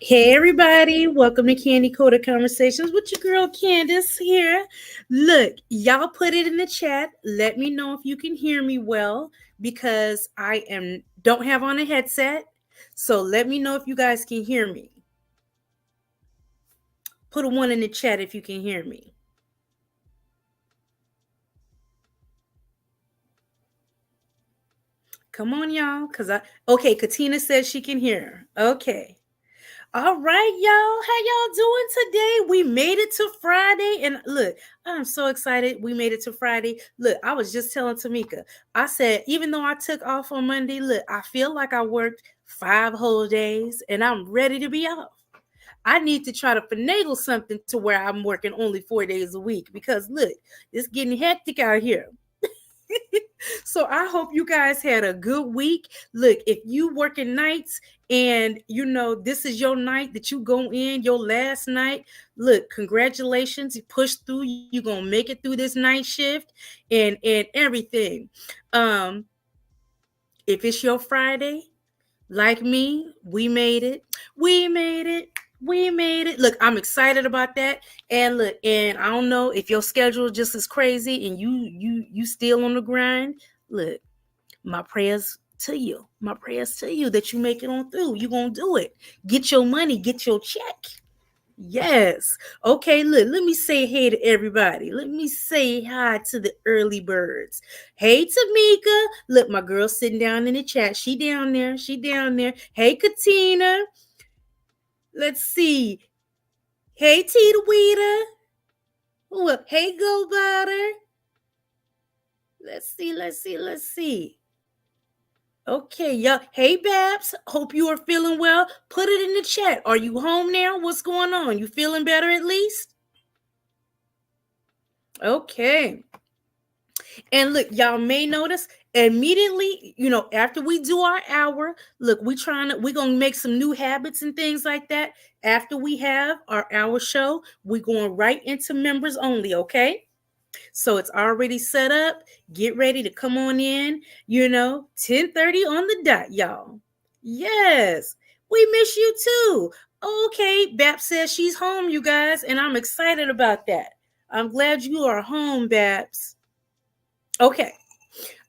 Hey everybody, welcome to Candy Coated Conversations with your girl Candace here. Look, y'all put it in the chat. Let me know if you can hear me well because I don't have on a headset. So let me know if you guys can hear me. Put a one in the chat if you can hear me. Come on, y'all, okay, Katina says she can hear. Okay. All right, y'all. How y'all doing today? We made it to Friday. And look, I'm so excited we made it to Friday. Look, I was just telling Tamika, I said, even though I took off on Monday, look, I feel like I worked 5 whole days and I'm ready to be off. I need to try to finagle something to where I'm working only 4 days a week because look, it's getting hectic out here. So I hope you guys had a good week. Look, if you working nights and you know this is your night that you go in, your last night, look, congratulations. You push through, you're gonna make it through this night shift and everything. Um, if it's your Friday, like me, we made it. We made it. We made it. Look, I'm excited about that. And look, and I don't know if your schedule just is crazy and you still on the grind. Look, my prayers to you. My prayers to you that you make it on through. You gonna do it. Get your money, get your check. Yes. Okay, look, let me say hey to everybody. Let me say hi to the early birds. Hey, Tamika. Look, my girl sitting down in the chat. She down there. She down there. Hey, Katina. Let's see. Hey, Tita Weeda. Hey, Go Butter. Let's see. Let's see. Let's see. Okay, y'all. Hey, Babs. Hope you are feeling well. Put it in the chat. Are you home now? What's going on? You feeling better at least? Okay. And look, y'all may notice immediately, after we do our hour, look, we're gonna make some new habits and things like that. After we have our hour show, we're going right into members only, okay? So it's already set up. Get ready to come on in, 10:30 on the dot, y'all. Yes, we miss you too. Okay, Bap says she's home, you guys, and I'm excited about that. I'm glad you are home, Babs. Okay.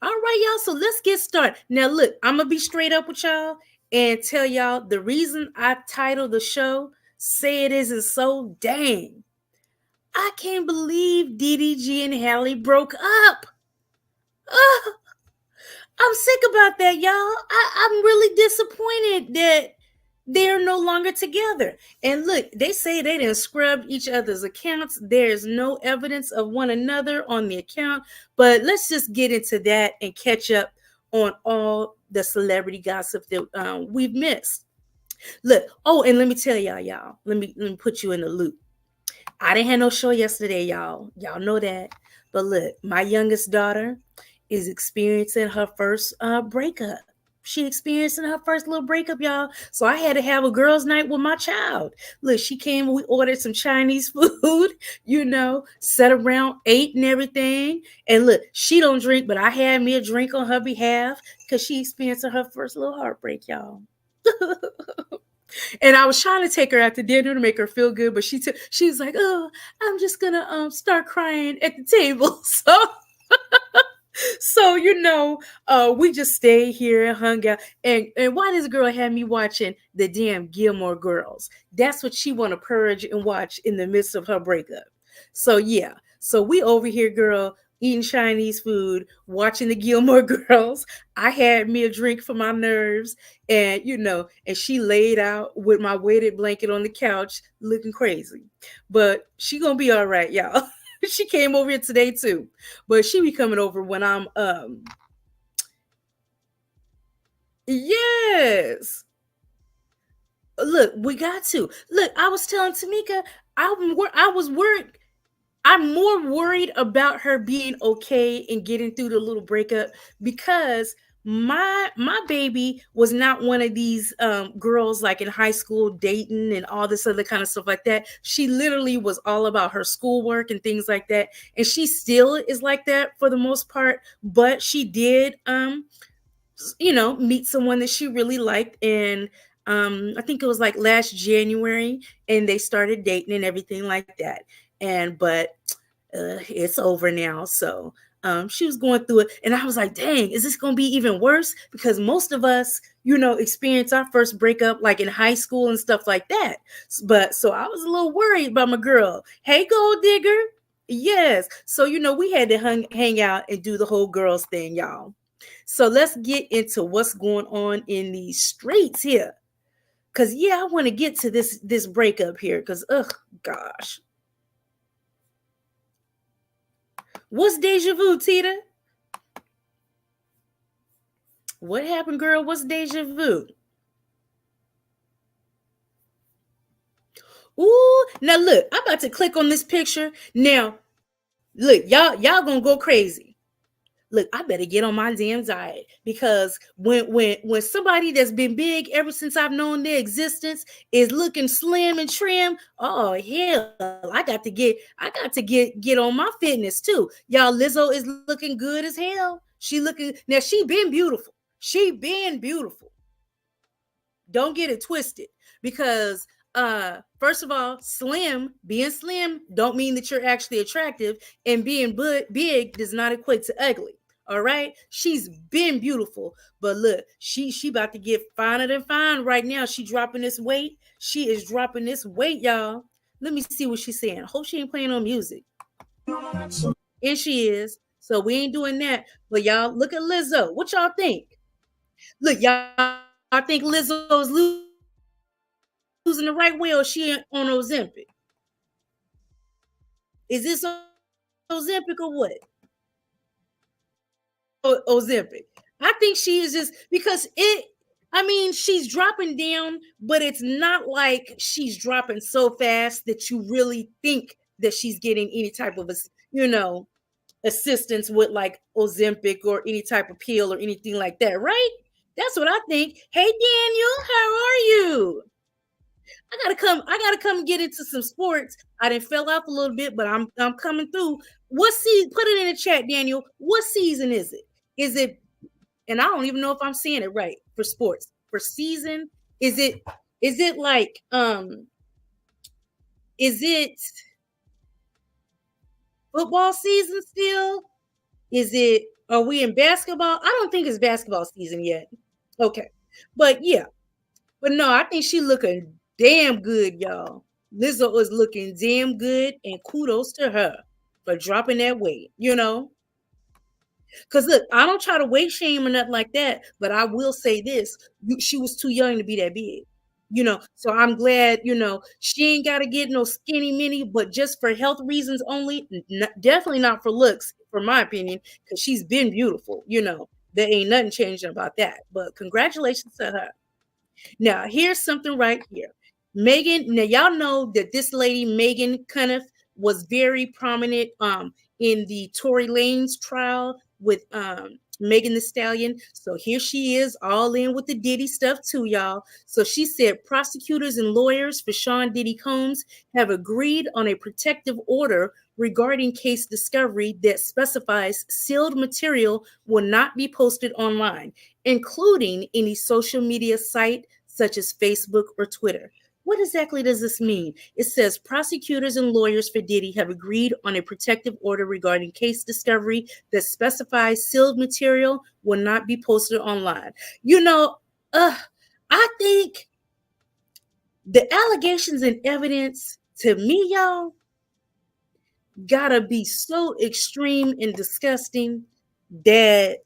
All right, y'all. So let's get started. Now, look, I'm going to be straight up with y'all and tell y'all the reason I titled the show, Say It Isn't So Dang. I can't believe DDG and Halle broke up. I'm sick about that, y'all. I'm really disappointed that they're no longer together. And look, they say they didn't scrub each other's accounts. There's no evidence of one another on the account. But let's just get into that and catch up on all the celebrity gossip that we've missed. Look, oh, and let me tell y'all. Let me put you in the loop. I didn't have no show yesterday, y'all. Y'all know that. But look, my youngest daughter is experiencing her first breakup. She experiencing her first little breakup, y'all. So I had to have a girls' night with my child. Look, she came and we ordered some Chinese food, sat around, ate and everything. And look, she don't drink, but I had me a drink on her behalf because she experiencing her first little heartbreak, y'all. And I was trying to take her out to dinner to make her feel good, but she was like, "Oh, I'm just gonna start crying at the table." So we just stayed here and hung out. And why this girl had me watching the damn Gilmore Girls? That's what she want to purge and watch in the midst of her breakup. So yeah, so we over here, girl, eating Chinese food, watching the Gilmore Girls. I had me a drink for my nerves, and she laid out with my weighted blanket on the couch, looking crazy. But she gonna be all right, y'all. She came over here today too, but she be coming over when I'm yes. Look, we got to look. I was telling Tamika, I was worried. I'm more worried about her being okay and getting through the little breakup because my baby was not one of these girls like in high school dating and all this other kind of stuff like that. She literally was all about her schoolwork and things like that, and she still is like that for the most part. But she did meet someone that she really liked, and I think it was like last January, and they started dating and everything like that. And but it's over now. So she was going through it, and I was like, "Dang, is this going to be even worse?" Because most of us, experience our first breakup like in high school and stuff like that. But so I was a little worried about my girl. Hey, gold digger. Yes. So we had to hang out and do the whole girls thing, y'all. So let's get into what's going on in these streets here. Cause yeah, I want to get to this breakup here. Cause gosh, what's deja vu, Tita? What happened, girl? What's deja vu? Ooh, now look, I'm about to click on this picture. Now, look, y'all gonna go crazy. Look, I better get on my damn diet because when somebody that's been big ever since I've known their existence is looking slim and trim, oh hell, I got to get on my fitness too. Y'all, Lizzo is looking good as hell. She been beautiful. She been beautiful. Don't get it twisted because first of all, being slim don't mean that you're actually attractive, and being big does not equate to ugly. All right, she's been beautiful, but look, she about to get finer than fine right now. She dropping this weight. She is dropping this weight, y'all. Let me see what she's saying. Hope she ain't playing on music. And she is. So we ain't doing that. But y'all, look at Lizzo. What y'all think? Look, y'all, I think Lizzo's losing the right way, or she on Ozempic? Is this Ozempic or what? Ozempic. I think she is just because it. I mean, she's dropping down, but it's not like she's dropping so fast that you really think that she's getting any type of, you know, assistance with like Ozempic or any type of pill or anything like that, right? That's what I think. Hey Daniel, how are you? I gotta come get into some sports. I didn't fell off a little bit, but I'm coming through. What season? Put it in the chat, Daniel. What season is it? Is it? And I don't even know if I'm saying it right for sports. For season, is it? Is it like Is it football season still? Is it? Are we in basketball? I don't think it's basketball season yet. Okay, but yeah, but no, I think she looking damn good, y'all. Lizzo is looking damn good, and kudos to her for dropping that weight. Because look, I don't try to weight shame or nothing like that, but I will say this: she was too young to be that big. So I'm glad. She ain't got to get no skinny mini, but just for health reasons only. Definitely not for looks, for my opinion, because she's been beautiful. There ain't nothing changing about that. But congratulations to her. Now, here's something right here. Megan, now y'all know that this lady, Megan Cuniff, was very prominent in the Tory Lanez trial with Megan Thee Stallion. So here she is, all in with the Diddy stuff too, y'all. So she said prosecutors and lawyers for Sean Diddy Combs have agreed on a protective order regarding case discovery that specifies sealed material will not be posted online, including any social media site such as Facebook or Twitter. What exactly does this mean? It says prosecutors and lawyers for Diddy have agreed on a protective order regarding case discovery that specifies sealed material will not be posted online. I think the allegations and evidence, to me, y'all, gotta be so extreme and disgusting that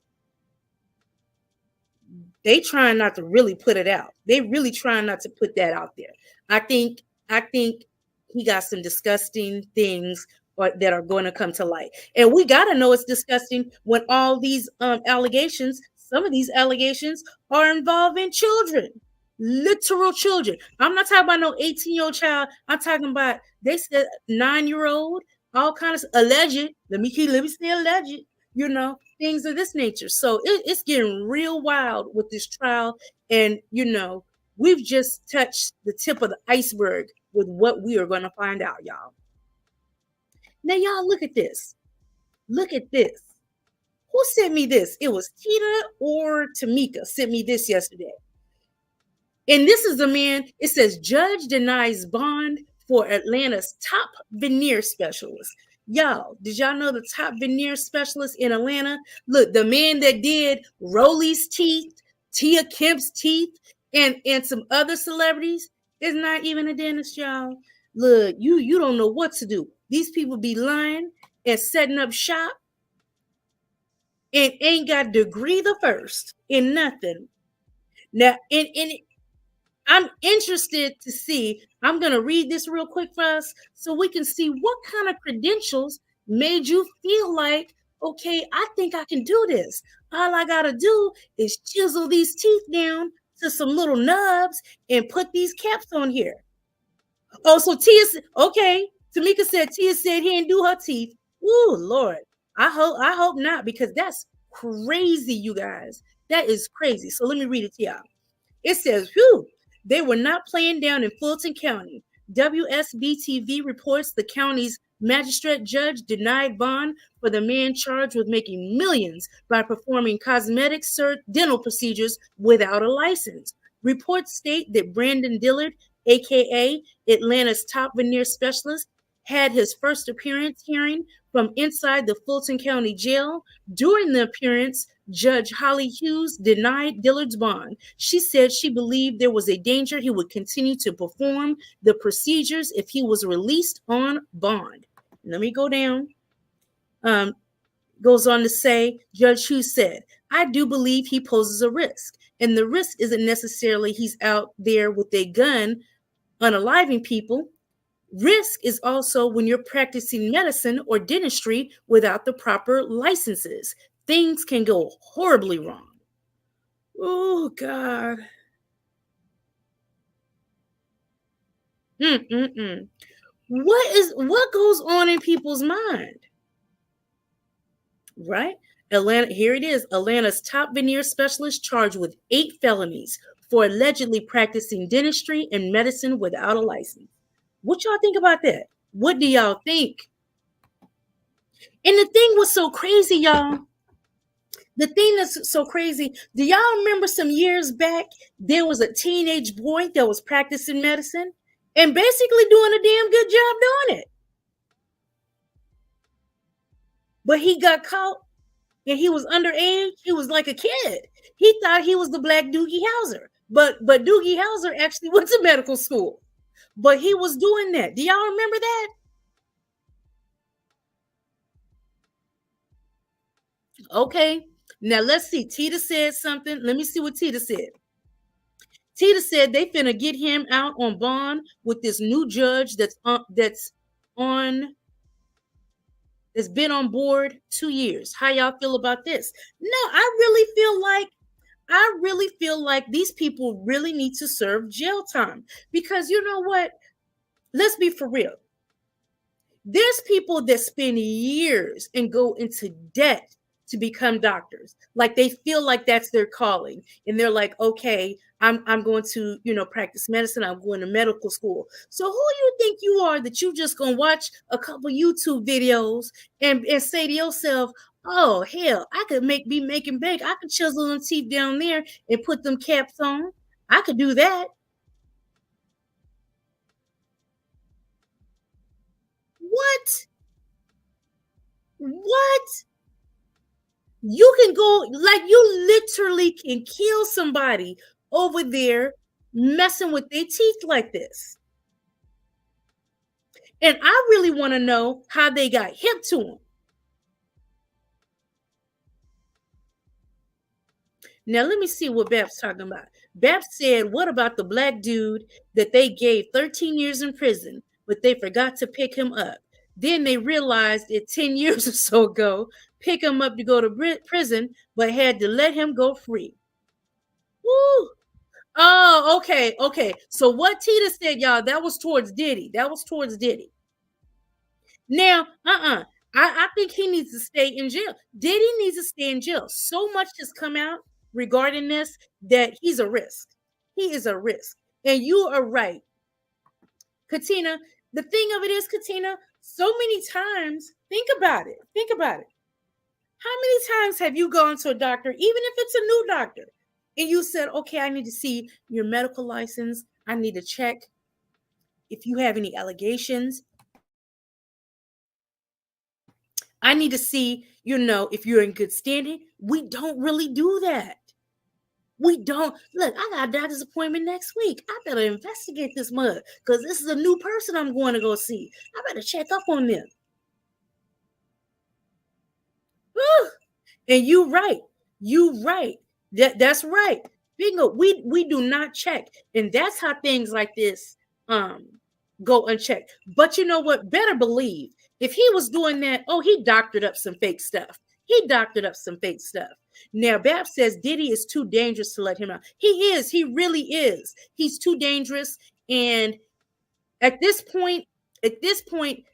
they trying not to really put it out. They really trying not to put that out there. I think he got some disgusting things that are going to come to light. And we got to know it's disgusting when all these allegations, some of these allegations are involving children, literal children. I'm not talking about no 18-year-old child. I'm talking about, they said 9-year-old, all kinds of alleged. Let me say alleged, things of this nature. So it's getting real wild with this trial. And, we've just touched the tip of the iceberg with what we are going to find out, y'all. Now, y'all, look at this. Look at this. Who sent me this? It was Tita or Tamika sent me this yesterday. And this is the man, it says judge denies bond for Atlanta's top veneer specialist. Y'all, did y'all know the top veneer specialist in Atlanta? Look, the man that did Rolly's teeth, Tia Kemp's teeth, and some other celebrities is not even a dentist, y'all. Look, you don't know what to do. These people be lying and setting up shop and ain't got degree the first in nothing. Now, in I'm interested to see. I'm going to read this real quick for us so we can see what kind of credentials made you feel like, okay, I think I can do this. All I got to do is chisel these teeth down to some little nubs and put these caps on here. Oh, so Tia, okay. Tamika said Tia said he didn't do her teeth. Ooh, Lord. I hope not, because that's crazy, you guys. That is crazy. So let me read it to y'all. It says, whew, they were not playing down in Fulton County. WSB-TV reports the county's magistrate judge denied bond for the man charged with making millions by performing cosmetic dental procedures without a license. Reports state that Brandon Dillard, aka Atlanta's top veneer specialist, had his first appearance hearing from inside the Fulton County Jail. During the appearance, Judge Holly Hughes denied Dillard's bond. She said she believed there was a danger he would continue to perform the procedures if he was released on bond. Let me go down. Goes on to say, Judge Hughes said, I do believe he poses a risk. And the risk isn't necessarily he's out there with a gun unaliving people. Risk is also when you're practicing medicine or dentistry without the proper licenses. Things can go horribly wrong. Oh, God. What goes on in people's mind? Right? Atlanta, here it is. Atlanta's top veneer specialist charged with 8 felonies for allegedly practicing dentistry and medicine without a license. What y'all think about that? What do y'all think? And the thing was so crazy, y'all. The thing that's so crazy, do y'all remember some years back, there was a teenage boy that was practicing medicine and basically doing a damn good job doing it. But he got caught and he was underage. He was like a kid. He thought he was the black Doogie Howser. But Doogie Howser actually went to medical school. But he was doing that. Do y'all remember that? Okay. Now let's see. Tita said something. Let me see what Tita said. Tita said they finna get him out on bond with this new judge that's been on board 2 years. How y'all feel about this? No, I really feel like these people really need to serve jail time, because you know what? Let's be for real. There's people that spend years and go into debt to become doctors. Like they feel like that's their calling. And they're like, okay, I'm going to, practice medicine. I'm going to medical school. So who you think you are that you just gonna watch a couple YouTube videos and say to yourself, oh hell, I could be making bank. I could chisel them teeth down there and put them caps on. I could do that. What? What? You can go, like, you literally can kill somebody over there messing with their teeth like this. And I really want to know how they got hip to them. Now, let me see what Babs talking about. Babs said, what about the black dude that they gave 13 years in prison, but they forgot to pick him up? Then they realized it 10 years or so ago, pick him up to go to prison, but had to let him go free. Woo! Oh, okay, okay. So what Tita said, y'all, that was towards Diddy. Now, I think he needs to stay in jail. Diddy needs to stay in jail. So much has come out regarding this that he's a risk. He is a risk. And you are right. Katina, the thing of it is, Katina, so many times, think about it. How many times have you gone to a doctor, even if it's a new doctor, and you said, okay, I need to see your medical license. I need to check if you have any allegations. I need to see, if you're in good standing. We don't really do that. We don't. Look, I got a doctor's appointment next week. I better investigate this mud because this is a new person I'm going to go see. I better check up on them. Whew. And you right. You right. That's right. Bingo. We do not check. And that's how things like this go unchecked. But you know what? Better believe if he was doing that, oh, he doctored up some fake stuff. He doctored up some fake stuff. Now, Bab says Diddy is too dangerous to let him out. He is. He really is. He's too dangerous. And at this point, at this point,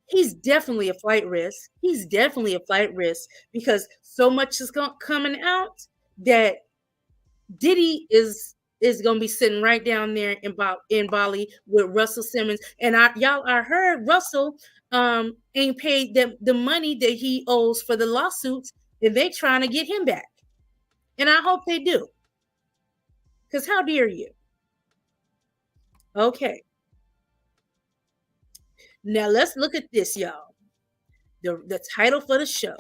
he's definitely a flight risk. He's definitely a flight risk because so much is coming out that Diddy is going to be sitting right down there in Bali with Russell Simmons. And I heard Russell ain't paid the money that he owes for the lawsuits, and they trying to get him back. And I hope they do. Because how dare you? Okay. Now let's look at this, y'all. The title for the show.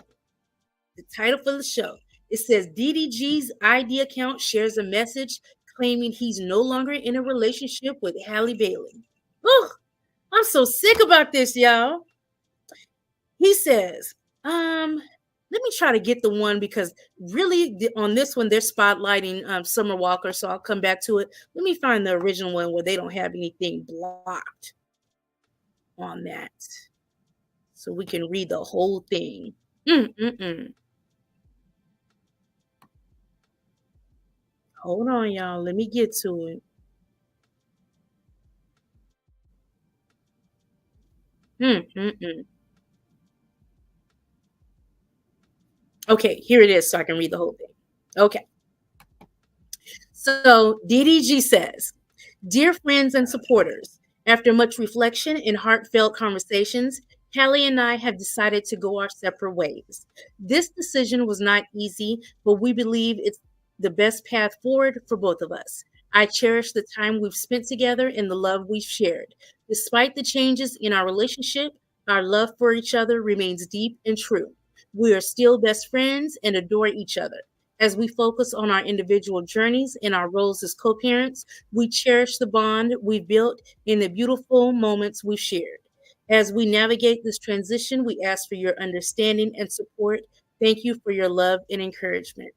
The title for the show. It says DDG's ID account shares a message claiming he's no longer in a relationship with Halle Bailey. Ooh, I'm so sick about this, y'all. He says, let me try to get the one because really on this one they're spotlighting Summer Walker, so I'll come back to it. Let me find the original one where they don't have anything blocked on that, so we can read the whole thing. Hold on, y'all. Let me get to it. Okay, here it is so I can read the whole thing. Okay. So DDG says, dear friends and supporters, after much reflection and heartfelt conversations, Halle and I have decided to go our separate ways. This decision was not easy, but we believe it's the best path forward for both of us. I cherish the time we've spent together and the love we've shared. Despite the changes in our relationship, our love for each other remains deep and true. We are still best friends and adore each other. As we focus on our individual journeys and our roles as co parents, we cherish the bond we built and the beautiful moments we've shared. As we navigate this transition, we ask for your understanding and support. Thank you for your love and encouragement.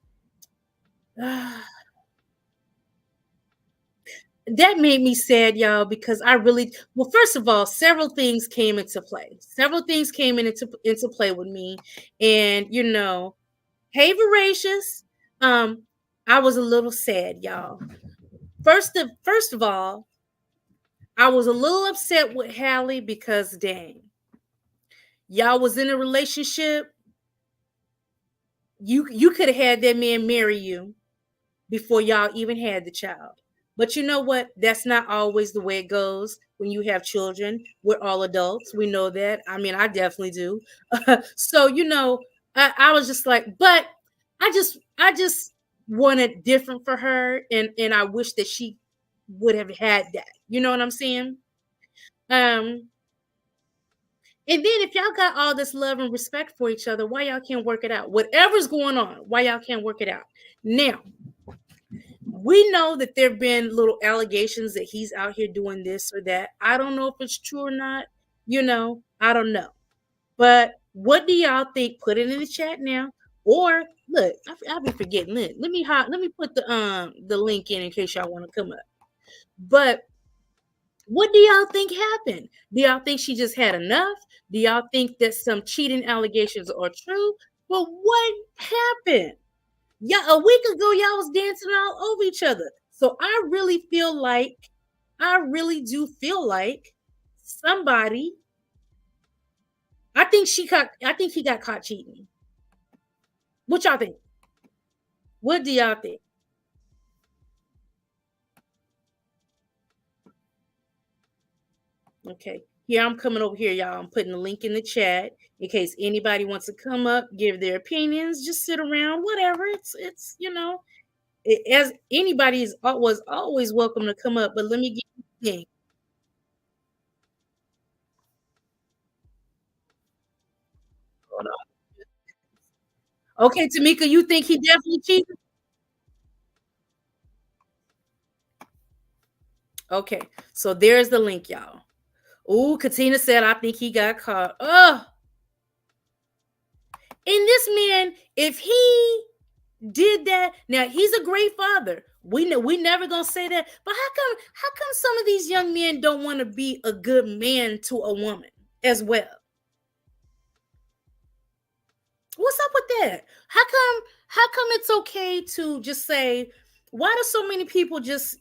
That made me sad, y'all, because well, first of all, several things came into play. Several things came into play with me. And, hey, Voracious, I was a little sad, y'all. First of all, I was a little upset with Halle because dang, y'all was in a relationship. You could have had that man marry you before y'all even had the child. But you know what? That's not always the way it goes when you have children. We're all adults. We know that. I mean, I definitely do. So, I was just like, but I just wanted different for her. And I wish that she would have had that. You know what I'm saying? Um, and then if y'all got all this love and respect for each other, why y'all can't work it out? Whatever's going on, why y'all can't work it out? Now, we know that there have been little allegations that he's out here doing this or that. I don't know if it's true or not. I don't know. But what do y'all think? Put it in the chat now. Or look, I'll be forgetting it. Let me put the link in case y'all want to come up. But what do y'all think happened? Do y'all think she just had enough? Do y'all think that some cheating allegations are true? But what happened? Yeah, a week ago, y'all was dancing all over each other. So I really do feel like somebody. I think he got caught cheating. What y'all think? What do y'all think? Okay. Here I'm coming over here, y'all. I'm putting the link in the chat in case anybody wants to come up, give their opinions, just sit around, whatever. It's As anybody is was always welcome to come up, but let me get you the thing. Hold on. Okay, Tamika, you think he definitely cheated? Okay, so there's the link, y'all. Ooh, Katina said, I think he got caught. Oh, and this man, if he did that, now he's a great father. We know we never gonna say that, but how come some of these young men don't want to be a good man to a woman as well? What's up with that? How come it's okay to just say, why do so many people just,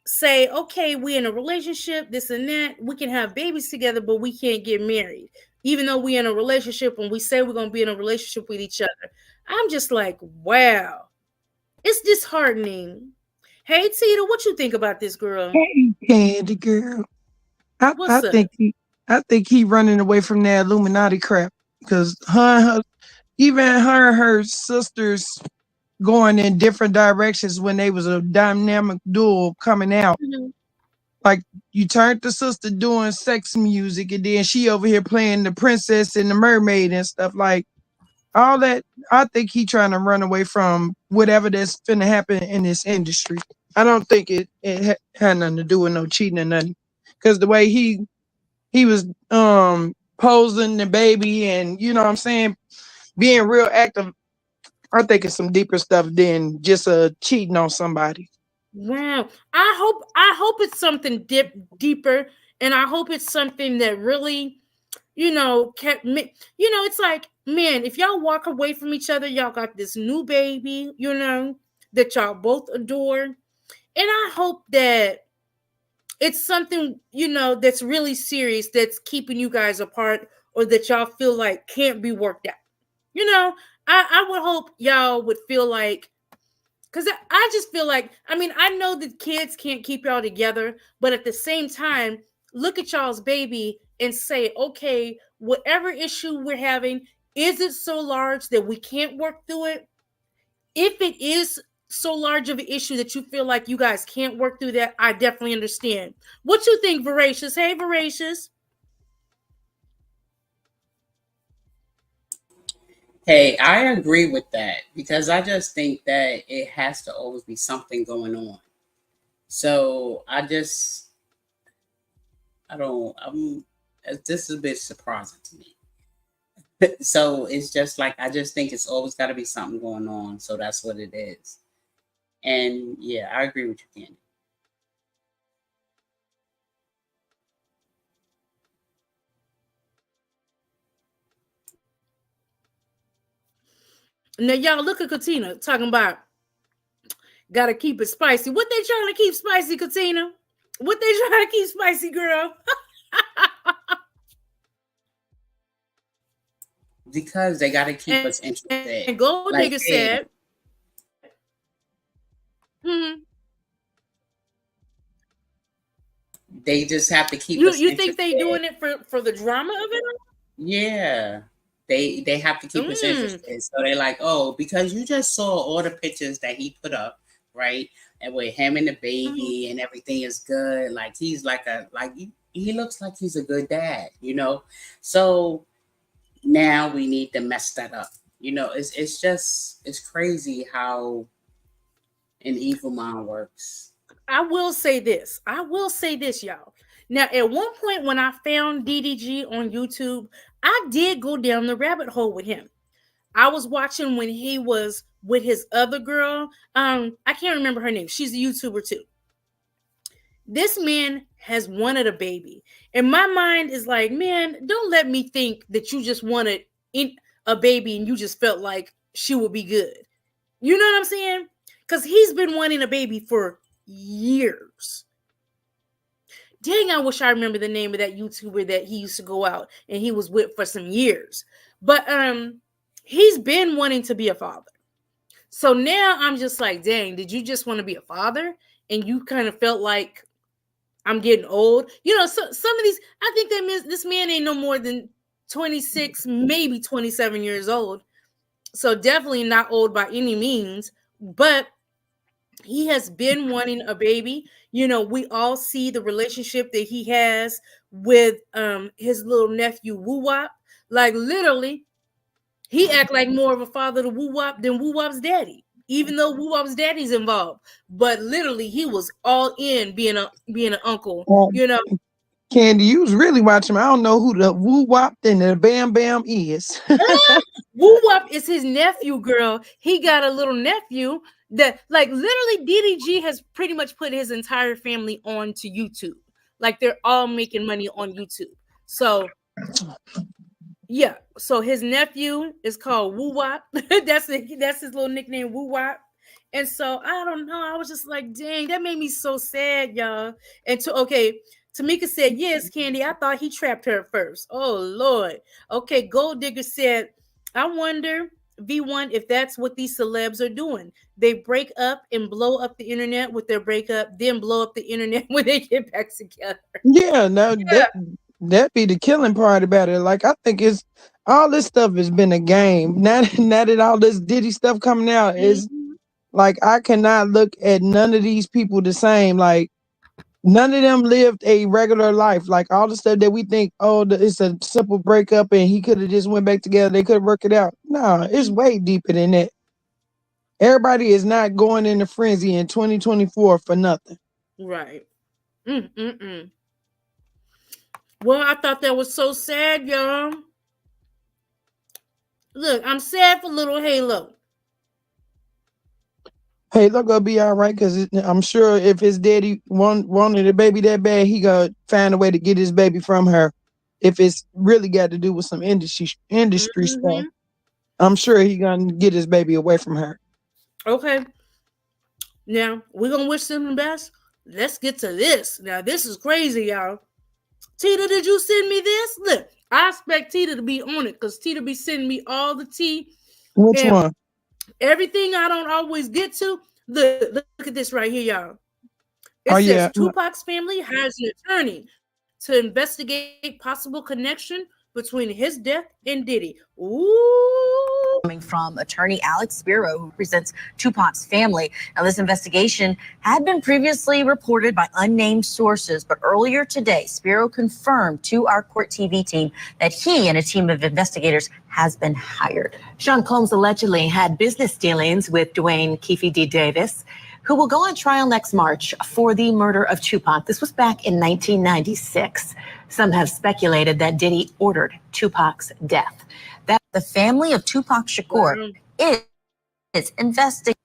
say, okay, we're in a relationship, this and that, we can have babies together, but we can't get married. Even though we're in a relationship and we say we're gonna be in a relationship with each other. I'm just like, wow, it's disheartening. Hey Tita, what you think about this girl? Hey, Candy girl. I, What's I up? think he I think he running away from that Illuminati crap because even her and her sisters going in different directions when they was a dynamic duo coming out. Mhm. Like you turned the sister doing sex music and then she over here playing the princess and the mermaid and stuff like all that. I think he trying to run away from whatever that's finna happen in this industry. I don't think it had nothing to do with no cheating or nothing. Cause the way he was posing the baby and you know what I'm saying, being real active, I think it's some deeper stuff than just cheating on somebody. Wow. I hope it's something deeper, and I hope it's something that really, kept me. It's like, man, if y'all walk away from each other, y'all got this new baby, that y'all both adore. And I hope that it's something, that's really serious that's keeping you guys apart, or that y'all feel like can't be worked out. You know, I would hope y'all would feel like, because I just feel like, I mean, I know that kids can't keep y'all together, but at the same time, look at y'all's baby and say, okay, whatever issue we're having, is it so large that we can't work through it? If it is so large of an issue that you feel like you guys can't work through that, I definitely understand. What you think, Voracious? Hey, Voracious. Hey, I agree with that because I just think that it has to always be something going on. So I don't, this is a bit surprising to me. So it's just like, I just think it's always got to be something going on. So that's what it is. And yeah, I agree with you, Candy. Now, y'all look at Katina talking about gotta keep it spicy. What they trying to keep spicy, Katina? What they trying to keep spicy, girl? Because they got to keep and, us interested. and Gold Like, Digger hey, said, hmm, they just have to keep you us you think they interested. doing it for the drama of it? Yeah. They have to keep us Mm. interested. So they're like, oh, because you just saw all the pictures that he put up, right? And with him and the Mhm. baby and everything is good. Like he's like he looks like he's a good dad, you know? So now we need to mess that up. You know, it's just it's crazy how an evil mind works. I will say this. I will say this, y'all. Now, at one point when I found DDG on YouTube, I did go down the rabbit hole with him. I was watching when he was with his other girl. I can't remember her name. She's a YouTuber too. This man has wanted a baby. And my mind is like, man, don't let me think that you just wanted a baby and you just felt like she would be good. You know what I'm saying? Because he's been wanting a baby for years. Dang, I wish I remember the name of that YouTuber that he used to go out and he was with for some years. But he's been wanting to be a father. So now I'm just like, dang, did you just want to be a father? And you kind of felt like I'm getting old. So some of these, I think this man ain't no more than 26, maybe 27 years old. So definitely not old by any means. but he has been wanting a baby. You know, we all see the relationship that he has with his little nephew Woo Wop. Like literally, he act like more of a father to Woo Wop than Woo Wop's daddy, even though Woo Wop's daddy's involved. But literally, he was all in being an uncle. You know, Candy, you was really watching. I don't know who the Woo Wop and the Bam Bam is. Woo Wop is his nephew, girl. He got a little nephew that, like, literally, DDG has pretty much put his entire family onto YouTube. Like, they're all making money on YouTube. So, yeah. So his nephew is called Woo Wop. That's his little nickname, Woo Wop. And so I don't know. I was just like, dang, that made me so sad, y'all. And Tamika said, yes, Candy. I thought he trapped her first. Oh Lord. Okay, Gold Digger said, I wonder, V1, if that's what these celebs are doing. They break up and blow up the internet with their breakup, then blow up the internet when they get back together. Yeah, no, that be the killing part about it. Like, I think it's all this stuff has been a game. Now that all this Diddy stuff coming out is like, I cannot look at none of these people the same. Like, none of them lived a regular life. Like, all the stuff that we think, oh, it's a simple breakup and he could have just went back together. They could have worked it out. No, it's way deeper than that. Everybody is not going into frenzy in 2024 for nothing. Right. Well, I thought that was so sad, y'all. Look, I'm sad for little Halo. Halo gonna be all right, because I'm sure if his daddy wanted a baby that bad, he gonna find a way to get his baby from her. If it's really got to do with some industry stuff, I'm sure he gonna get his baby away from her. Okay. Now, we're gonna wish them the best. Let's get to this. Now, this is crazy, y'all. Tita, did you send me this? Look, I expect Tita to be on it, because Tita be sending me all the tea. Which one? Everything I don't always get to. Look at this right here, y'all. It says Tupac's family hires an attorney to investigate possible connection between his death and Diddy. Ooh. Coming from attorney Alex Spiro, who represents Tupac's family. Now, this investigation had been previously reported by unnamed sources, but earlier today, Spiro confirmed to our Court TV team that he and a team of investigators has been hired. Sean Combs allegedly had business dealings with Dwayne Keefe D. Davis, who will go on trial next March for the murder of Tupac. This was back in 1996. Some have speculated that Diddy ordered Tupac's death. That the family of Tupac Shakur is investigating.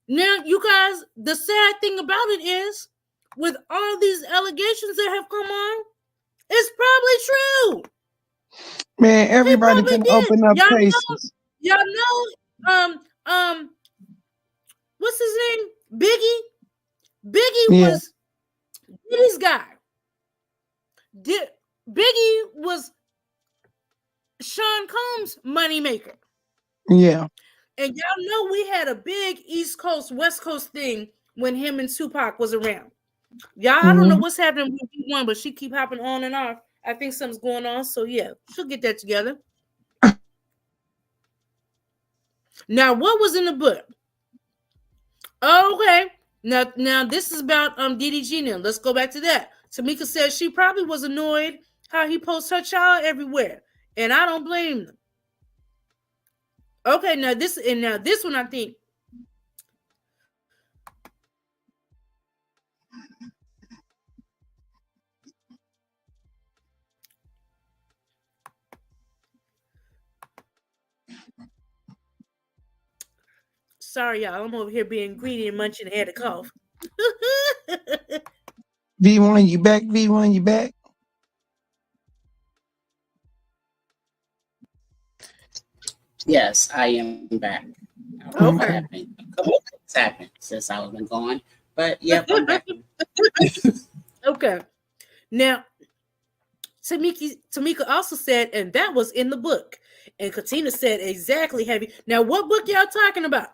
Now, you guys, the sad thing about it is, with all these allegations that have come on, it's probably true. Man, everybody can open up cases. Y'all know, what's his name? Biggie. Biggie was Diddy's guy. Biggie was Sean Combs' moneymaker. Yeah. And y'all know we had a big East Coast, West Coast thing when him and Tupac was around. Y'all, I don't know what's happening with V1, but she keep hopping on and off. I think something's going on. So yeah, she'll get that together. Now, what was in the book? Okay. Now this is about DDG now. Let's go back to that. Tamika says she probably was annoyed how he posts her child everywhere. And I don't blame them. Okay, now this one I think. Sorry, y'all. I'm over here being greedy and munching and had a cough. V1, you back? V1, you back? Yes, I am back. Okay. It's happened since I was been gone. But yep, I'm back. Okay. Now, Tamika also said, and that was in the book. And Katina said, exactly, heavy. Now, what book y'all talking about?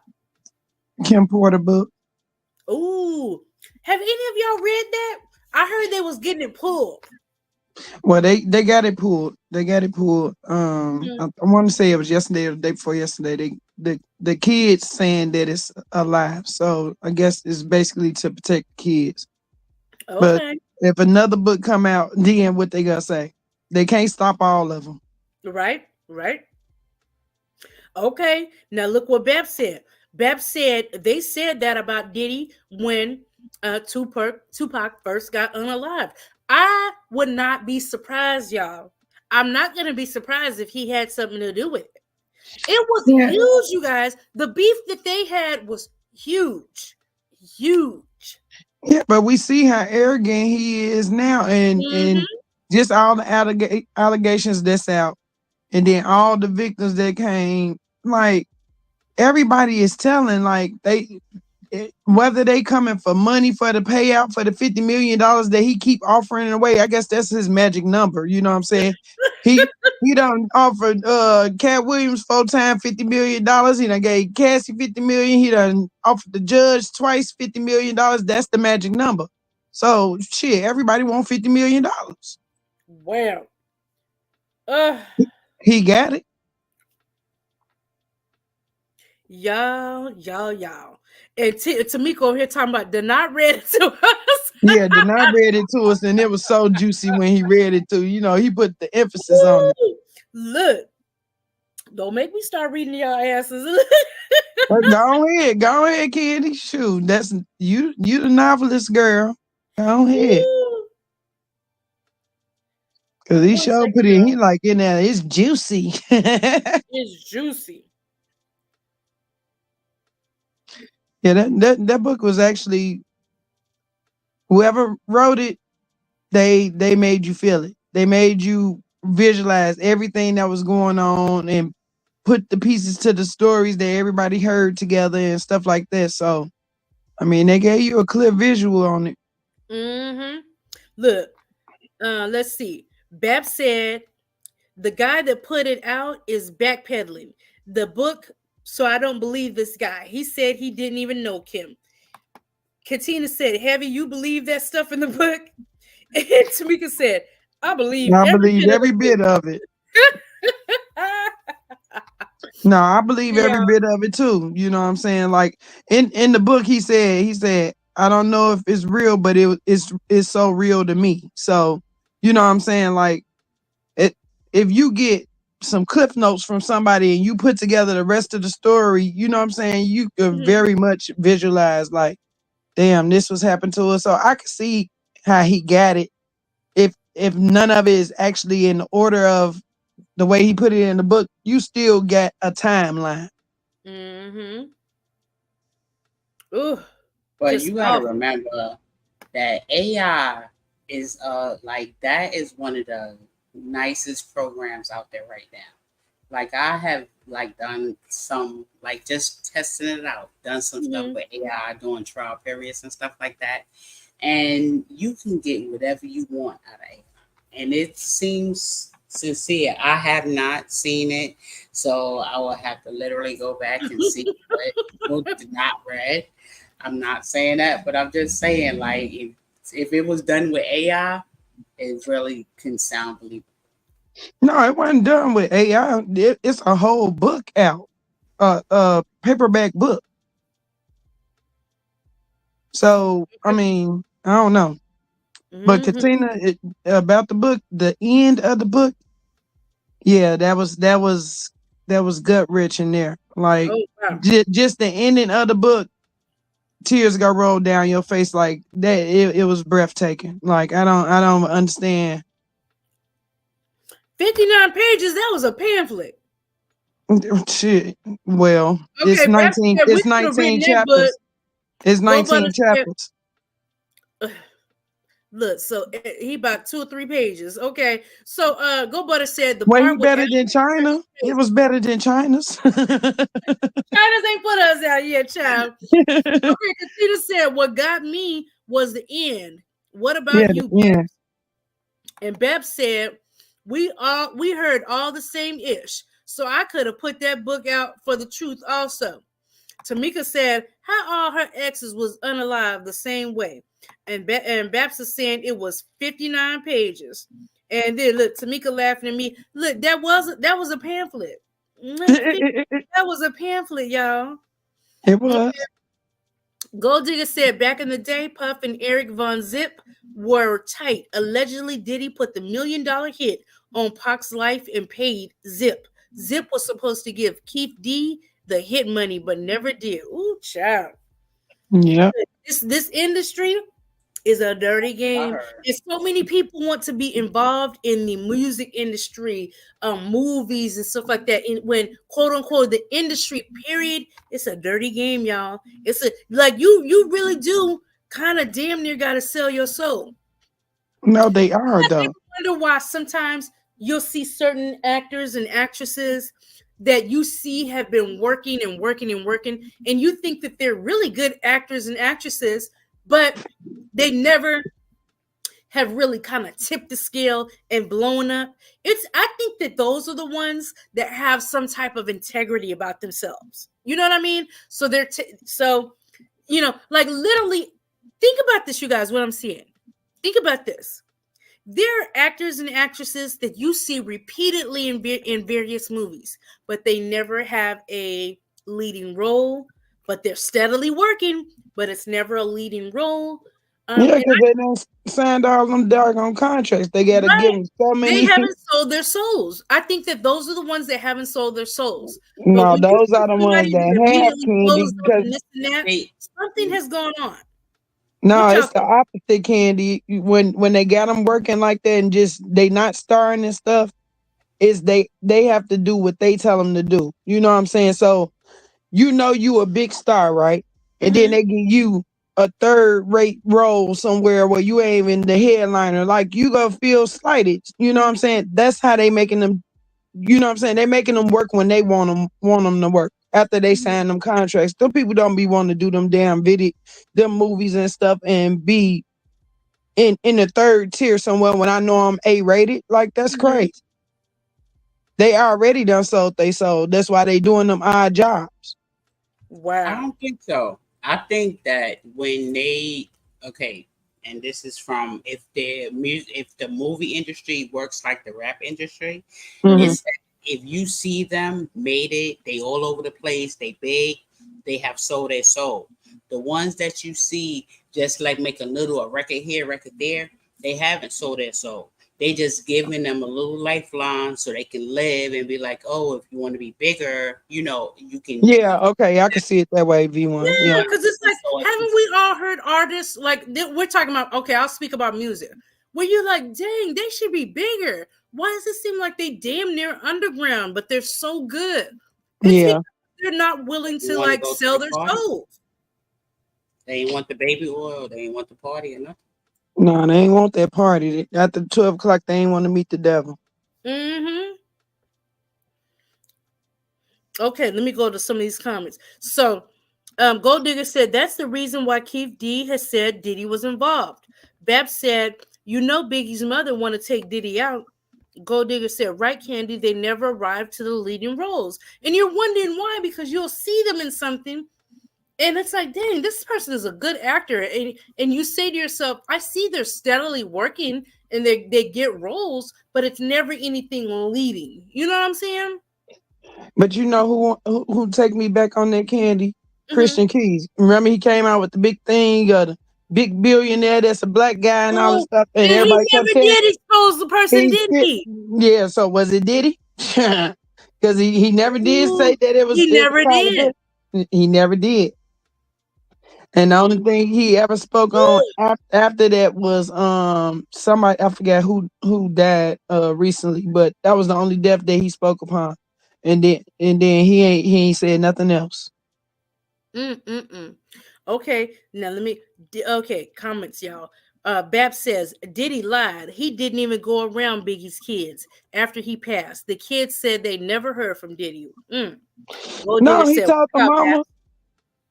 Kim Porter book. Ooh. Have any of y'all read that? I heard they was getting it pulled. Well, they got it pulled. They got it pulled. I want to say it was yesterday or the day before yesterday. the kids saying that it's alive. So I guess it's basically to protect kids. But Okay. if another book come out, then what they gonna say? They can't stop all of them. Right. Okay. Now look what Beb said. Beb said they said that about Diddy when Tupac first got unalived. I would not be surprised, y'all. I'm not gonna be surprised if he had something to do with it. It was Yeah. huge, you guys. The beef that they had was huge. Yeah, but we see how arrogant he is now, and Mhm. just all the allegations that's out, and then all the victims that came. Like everybody is telling, like whether they coming for money for the payout for the $50 million that he keep offering away. I guess that's his magic number. You know what I'm saying? He done offered Cat Williams 4 times $50 million. He done gave Cassie $50 million. He done offered the judge twice $50 million. That's the magic number. So shit, everybody want $50 million. Well, He got it. y'all. And Tamika over here talking about they're not ready to us. Yeah, Denai read it to us, and it was so juicy when he read it too. You know, he put the emphasis on it. Look, don't make me start reading y'all asses. Go ahead, Candy. Shoot, that's you the novelist girl. Go ahead. Cause he sure put it, he like in there, it's juicy. It's juicy. Yeah, that book was actually, whoever wrote it, they made you feel it. They made you visualize everything that was going on and put the pieces to the stories that everybody heard together and stuff like that. So, I mean, they gave you a clear visual on it. Mm-hmm. Look, let's see. Bab said the guy that put it out is backpedaling. The book, so I don't believe this guy. He said he didn't even know Kim. Katina said, Heavy, you believe that stuff in the book? And Tamika said, I believe every bit of it. No, I believe every bit of it too. You know what I'm saying? Like in the book, he said, I don't know if it's real, but it's so real to me. So, you know what I'm saying? Like if you get some cliff notes from somebody and you put together the rest of the story, you know what I'm saying? You could very much visualize like, damn, this was happening to us. So I could see how he got it. If none of it is actually in the order of the way he put it in the book, you still get a timeline. Mm-hmm. Ooh. But you gotta remember that AI is like that is one of the nicest programs out there right now. Like I have like done some like just testing it out, done some stuff with AI, doing trial periods and stuff like that. And you can get whatever you want out of AI. And it seems sincere. I have not seen it, so I will have to literally go back and see what book did not read. I'm not saying that, but I'm just saying, like, if it was done with AI, it really can sound believable. No, it wasn't done with AI. It's a whole book out, paperback book. So I mean, I don't know, but Katina, about the book, the end of the book, yeah, that was gut wrench in there. Like just the ending of the book, tears go roll down your face like that. It was breathtaking. Like I don't understand. 59 pages. That was a pamphlet. Shit. Well, okay, it's 19. It's 19 chapters. It's 19 chapters. Look, so he about 2 or 3 pages. Okay, so Go Butter said the part better than China. It was better than China's. China's ain't put us out yet, child. Okay, Katina said what got me was the end. What about you, Beb? And Beb said we heard all the same ish, so I could have put that book out for the truth also. Tamika said how all her exes was unalive the same way. And Babs is saying it was 59 pages. And then look, Tamika laughing at me. Look, that was a pamphlet. That was a pamphlet, y'all. It was. Gold Digger said back in the day, Puff and Eric Von Zip were tight. Allegedly, Diddy put the $1 million hit on Pac's life and paid Zip. Zip was supposed to give Keith D the hit money, but never did. Ooh, child. Yeah. This industry is a dirty game. And so many people want to be involved in the music industry, movies and stuff like that. And when quote unquote the industry period, it's a dirty game, y'all. It's a like you really do kind of damn near gotta sell your soul. No, they are I though. wonder why sometimes you'll see certain actors and actresses that you see have been working and working and working, and you think that they're really good actors and actresses, but they never have really kind of tipped the scale and blown up. I think that those are the ones that have some type of integrity about themselves. You know what I mean? So like literally think about this, you guys, what I'm seeing. Think about this. There are actors and actresses that you see repeatedly in various movies, but they never have a leading role, but they're steadily working, but it's never a leading role. Yeah, because they don't signed all them doggone contracts. They got to give them so many. They haven't sold their souls. I think that those are the ones that haven't sold their souls. No, those are the ones that have Candy because something has gone on. No, it's the opposite, Candy. When they got them working like that and just they not starring and stuff, is they have to do what they tell them to do. You know what I'm saying? So you a big star, right? And then they give you a third-rate role somewhere where you ain't even the headliner. Like you gonna feel slighted. You know what I'm saying? That's how they making them. You know what I'm saying? They making them work when they want them to work. After they sign them contracts, them people don't be wanting to do them damn them movies and stuff and be in the third tier somewhere when I know I'm A-rated. Like that's crazy. They already done sold they sold. That's why they doing them odd jobs. Wow. I don't think so. I think that when and this is from if the movie industry works like the rap industry, it's that if you see them made it, they all over the place, they big, they have sold their soul. The ones that you see just like make a record here, record there, they haven't sold their soul. They just giving them a little lifeline so they can live and be like, oh, if you want to be bigger, you can. Yeah, okay, I can see it that way, V1. Yeah, because it's like, haven't we all heard artists like we're talking about? Okay, I'll speak about music. Where you're like, dang, they should be bigger. Why does it seem like they damn near underground, but they're so good? It's they're not willing to like sell their souls. They ain't want the baby oil. They ain't want the party or nothing. No, they ain't want that party. After 12 o'clock, they ain't want to meet the devil. Okay, let me go to some of these comments. So, Gold Digger said that's the reason why Keith D has said Diddy was involved. Bab said, Biggie's mother want to take Diddy out. Gold Digger said, right, Candy, they never arrived to the leading roles. And you're wondering why, because you'll see them in something and it's like, dang, this person is a good actor. And you say to yourself, I see they're steadily working and they get roles, but it's never anything leading. You know what I'm saying? But you know who take me back on that, Candy? Christian Keys. Remember he came out with the big thing, the big billionaire that's a black guy and all this stuff. And everybody he never did expose the person, did he? Yeah, so was it Diddy? Because he never did say that it was. He never did. He never did. And the only thing he ever spoke on after that was somebody, I forgot who died recently, but that was the only death that he spoke upon. And then he ain't said nothing else. Okay, now comments, y'all. Bab says Diddy lied. He didn't even go around Biggie's kids after he passed. The kids said they never heard from Diddy. No, he told the mama.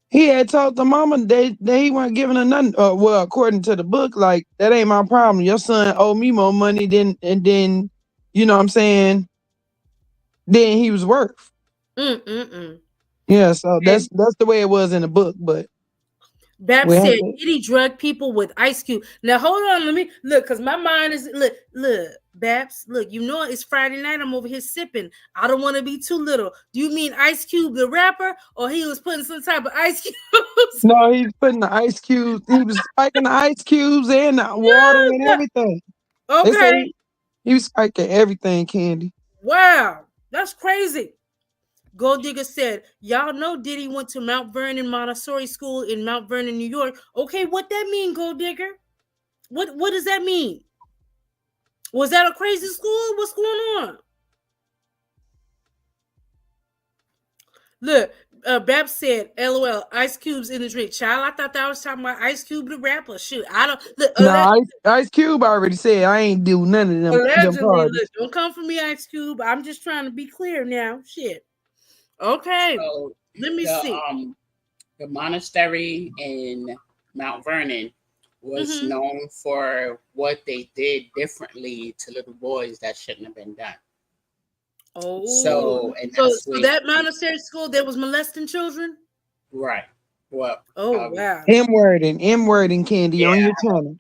He had told the mama they weren't giving her nothing. Well, according to the book, like that ain't my problem. Your son owed me more money than you know what I'm saying, than he was worth. Yeah, so that's the way it was in the book. But Bab Well, said, did he drug people with Ice Cube? Now hold on, let me look, because my mind is look, Babs, look, you know it's Friday night. I'm over here sipping. I don't want to be too little. Do you mean Ice Cube the rapper, or he was putting some type of ice cubes? no, he's putting the ice cubes. He was spiking the ice cubes and the water and everything. They say Okay. he was spiking everything, Candy. Wow, that's crazy. Gold Digger said, y'all know Diddy went to Mount Vernon Montessori School in Mount Vernon, New York. Okay, what that mean, Gold Digger? What does that mean? Was that a crazy school? What's going on? Look, Babs said, LOL, Ice Cube's in the drink. Child, I thought that was talking about Ice Cube the rapper. Shoot, I don't look. No, Ice Cube already said I ain't do none of them Allegedly, parties. look, don't come for me, Ice Cube. I'm just trying to be clear now. Shit. Okay. So Let me see. The monastery in Mount Vernon was known for what they did differently to little boys that shouldn't have been done. Oh, so that monastery school, there was molesting children? Right. Well, wow. M-wording, Candy, on your channel.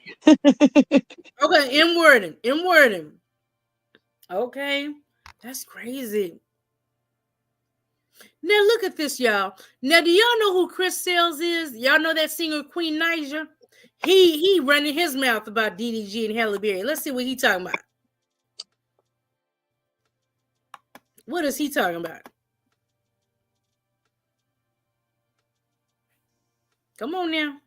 Okay, M-wording. Okay, that's crazy. Now look at this, y'all. Now, do y'all know who Chris Sales is? Y'all know that singer Queen Naija? He running his mouth about DDG and Halle Berry. Let's see what he talking about. What is he talking about? Come on now.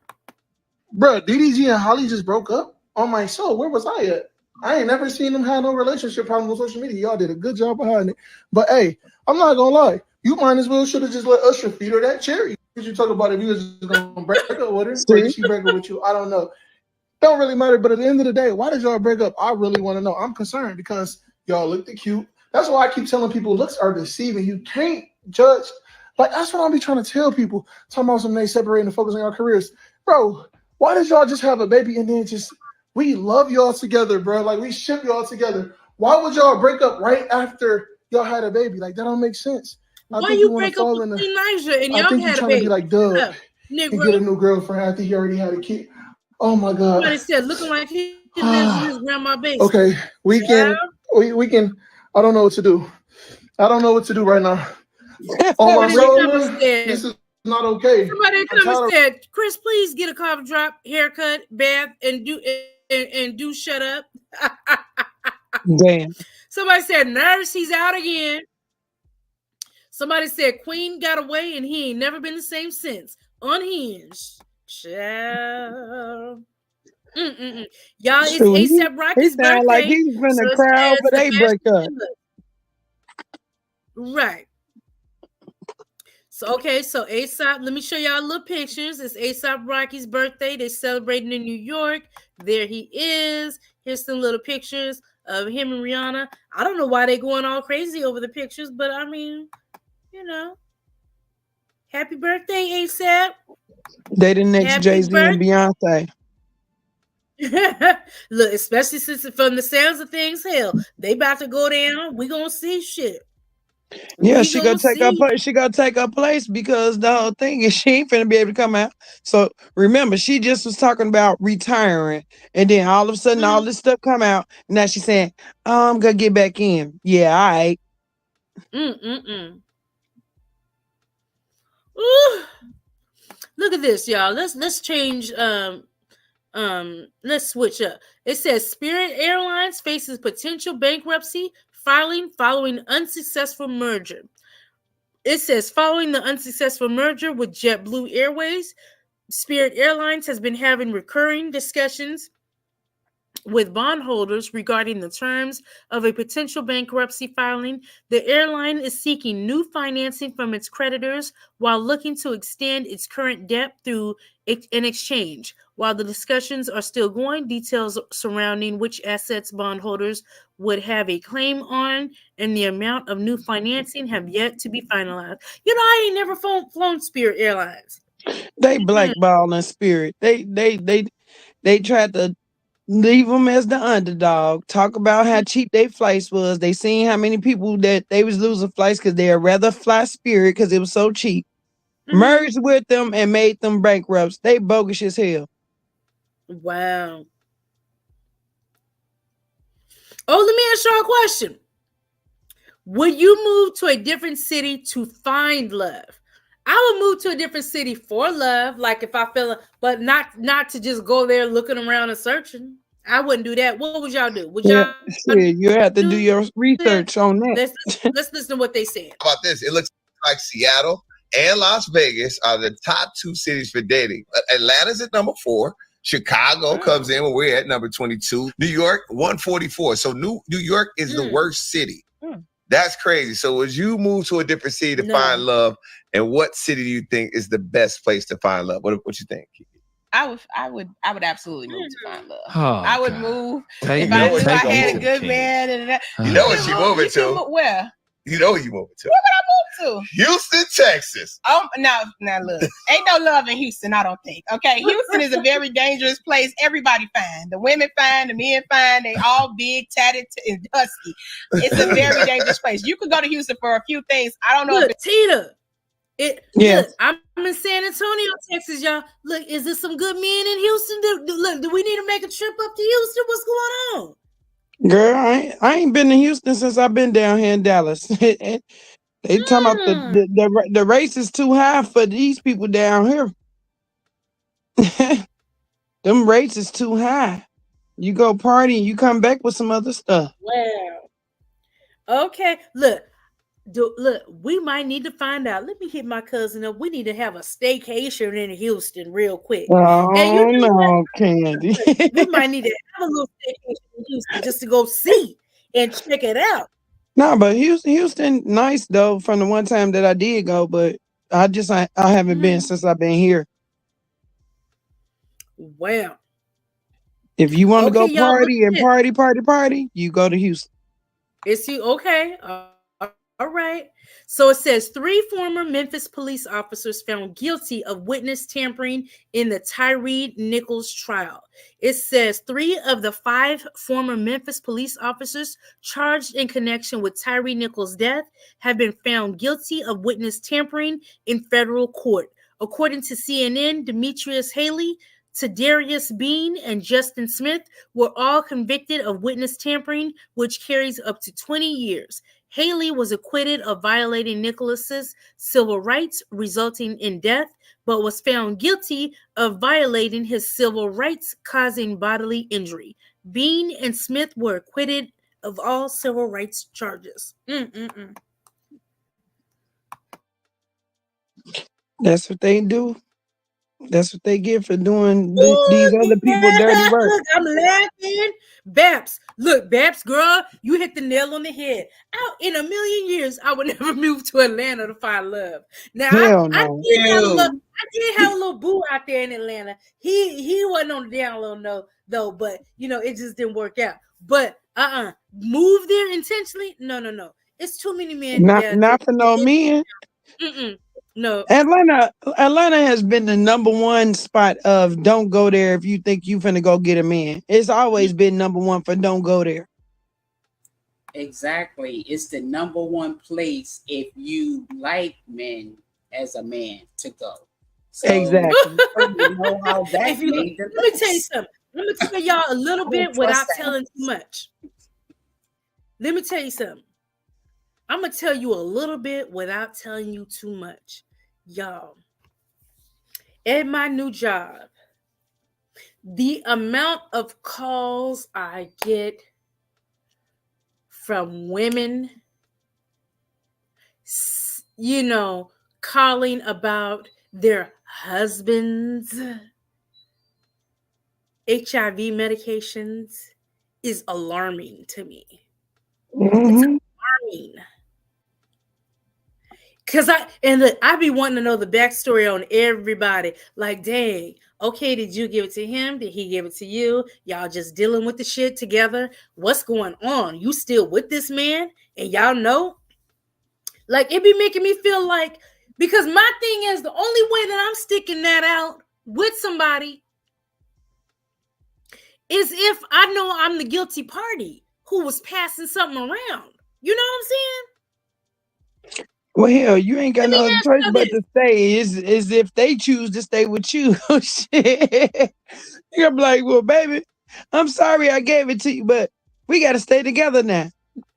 Bro, DDG and Holly just broke up on my show. Where was I at? I ain't never seen them have no relationship problem on social media. Y'all did a good job behind it. But hey, I'm not gonna lie. You might as well should have just let Usher feed her that cherry. What you talk about if you was just gonna break up with her? Or did she break up with you? I don't know. Don't really matter. But at the end of the day, why did y'all break up? I really want to know. I'm concerned because y'all looked cute. That's why I keep telling people looks are deceiving. You can't judge. Like, that's what I'll be trying to tell people. Talking about some they separating and focusing on careers. Bro, why did y'all just have a baby and then just, we love y'all together, bro. Like, we ship y'all together. Why would y'all break up right after y'all had a baby? Like, that don't make sense. Why you break up with Queen Naija and y'all had a baby? I think you're trying to be like Doug and get a new girlfriend after he already had a kid. Oh, my God. Somebody said looking like he lives in his grandma's basement. Okay, we can, I don't know what to do. I don't know what to do right now. On my soul, this is not okay. Somebody come and said, Chris, please get a cough drop, haircut, bath, and do shut up. Damn. Somebody said, nurse, he's out again. Somebody said, Queen got away and he ain't never been the same since. Unhinged. Child. Y'all, it's A$AP Rocky's birthday. Sound like he's been a crowd for they break up. Right. So, okay, so A$AP, let me show y'all little pictures. It's A$AP Rocky's birthday. They're celebrating in New York. There he is. Here's some little pictures of him and Rihanna. I don't know why they're going all crazy over the pictures, but I mean, you know. Happy birthday, A$AP. They the next Jay-Z and Beyonce. Look, especially since from the sounds of things, hell, they about to go down. We gonna see shit. Yeah, she gonna take her place because the whole thing is she ain't finna be able to come out. So remember, she just was talking about retiring, and then all of a sudden all this stuff come out. Now she's saying, "Oh, I'm gonna get back in." Yeah, all right. Ooh. Look at this, y'all. Let's change. Let's switch up. It says Spirit Airlines faces potential bankruptcy filing following unsuccessful merger. It says following the unsuccessful merger with JetBlue Airways, Spirit Airlines has been having recurring discussions with bondholders regarding the terms of a potential bankruptcy filing. The airline is seeking new financing from its creditors while looking to extend its current debt through an exchange. While the discussions are still going, details surrounding which assets bondholders would have a claim on and the amount of new financing have yet to be finalized. You know, I ain't never flown Spirit Airlines. They blackballing Spirit. They tried to leave them as the underdog. Talk about how cheap their flights was. They seen how many people that they was losing flights because they'd rather fly Spirit because it was so cheap. merged with them and made them bankrupts. They bogus as hell. Wow. Oh, let me ask y'all a question. Would you move to a different city to find love? I would move to a different city for love, like if I feel, but not to just go there looking around and searching. I wouldn't do that. What would y'all do? Would y'all Shit, you have to do your that? research on that. Let's listen to what they said. How about this? It looks like Seattle and Las Vegas are the top 2 cities for dating. Atlanta's at number 4. Chicago comes in where we're at number 22. New York, 144. So New York is the worst city. That's crazy. So would you move to a different city to find love? And what city do you think is the best place to find love? What you think? I would absolutely move to find love. Oh, I would God. move Take if I it- knew I take it had a to good the man and that. You know what you moving You can to? where? You know where you moving to? Where would I move to? Houston, Texas. Oh, now look, ain't no love in Houston, I don't think. Okay, Houston is a very dangerous place. Everybody fine. The women fine, the men fine. They all big, tatted, and husky. It's a very dangerous place. You could go to Houston for a few things. I don't know Look, if Tita. Yes. Look, I'm in San Antonio, Texas, y'all. Look, is there some good men in Houston? Do we need to make a trip up to Houston? What's going on? Girl, I ain't been to Houston since I've been down here in Dallas. They talking about the race is too high for these people down here. Them rates is too high. You go party and you come back with some other stuff. Wow. Okay, look, we might need to find out. Let me hit my cousin up. We need to have a staycation in Houston real quick. Oh, And you know what? no, Candy. We might need to have a little staycation in Houston just to go see and check it out. No, but Houston, nice though. From the one time that I did go, but I haven't been since I've been here. Wow. If you want to go Okay, y'all, look party at and this. party, you go to Houston. Is he okay? All right. So it says 3 former Memphis police officers found guilty of witness tampering in the Tyre Nichols trial. It says 3 of the 5 former Memphis police officers charged in connection with Tyre Nichols' death have been found guilty of witness tampering in federal court. According to CNN, Demetrius Haley, Tadarius Bean, and Justin Smith were all convicted of witness tampering, which carries up to 20 years. Haley was acquitted of violating Nicholas's civil rights, resulting in death, but was found guilty of violating his civil rights, causing bodily injury. Bean and Smith were acquitted of all civil rights charges. That's what they do. That's what they get for doing these other people dirty work. Look, I'm laughing. Babs, girl, you hit the nail on the head. In a million years, I would never move to Atlanta to find love. Now, I did have a little boo out there in Atlanta. He wasn't on the down low, though, but it just didn't work out. But move there intentionally? No. It's too many men. Not for no men. No. Atlanta has been the number 1 spot of don't go there if you think you finna go get a man. It's always been number 1 for don't go there. Exactly. It's the number 1 place if you like men as a man to go. So, exactly. You know how that let me tell you something. Let me tell y'all a little bit without telling too much. Let me tell you something. I'm going to tell you a little bit without telling you too much. Y'all, at my new job, the amount of calls I get from women, calling about their husbands' HIV medications is alarming to me. It's alarming. Because I be wanting to know the backstory on everybody. Like, dang, okay, did you give it to him? Did he give it to you? Y'all just dealing with the shit together? What's going on? You still with this man? And y'all know? Like, it be making me feel like, because my thing is, the only way that I'm sticking that out with somebody is if I know I'm the guilty party who was passing something around. You know what I'm saying? Well, hell, you ain't got Let me no other ask choice you but this. to stay. Is if they choose to stay with you. Shit. You're like, well, baby, I'm sorry I gave it to you, but we got to stay together now.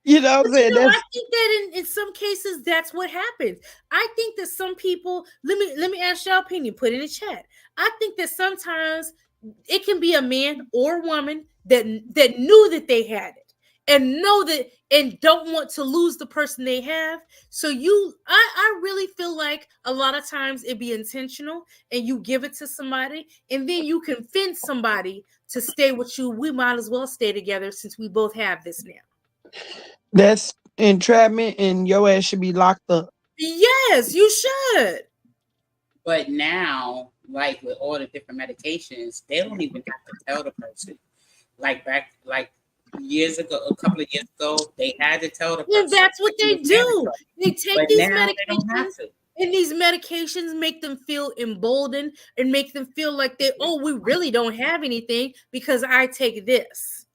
You know what But I'm saying? I That's think that in some cases that's what happens. I think that some people, let me ask your opinion, put it in the chat. I think that sometimes it can be a man or woman that knew that they had it and know that and don't want to lose the person they have. So I really feel like a lot of times it be intentional and you give it to somebody and then you convince somebody to stay with you. We might as well stay together since we both have this now. that's entrapment, and your ass should be locked up. Yes, you should. But now, like with all the different medications, they don't even have to tell the person. Like years ago, a couple of years ago, they had to tell the Yeah, person. that's what they It was do. mandatory. They take But these now they don't have medications, to. and these medications make them feel emboldened and make them feel like we really don't have anything because I take this.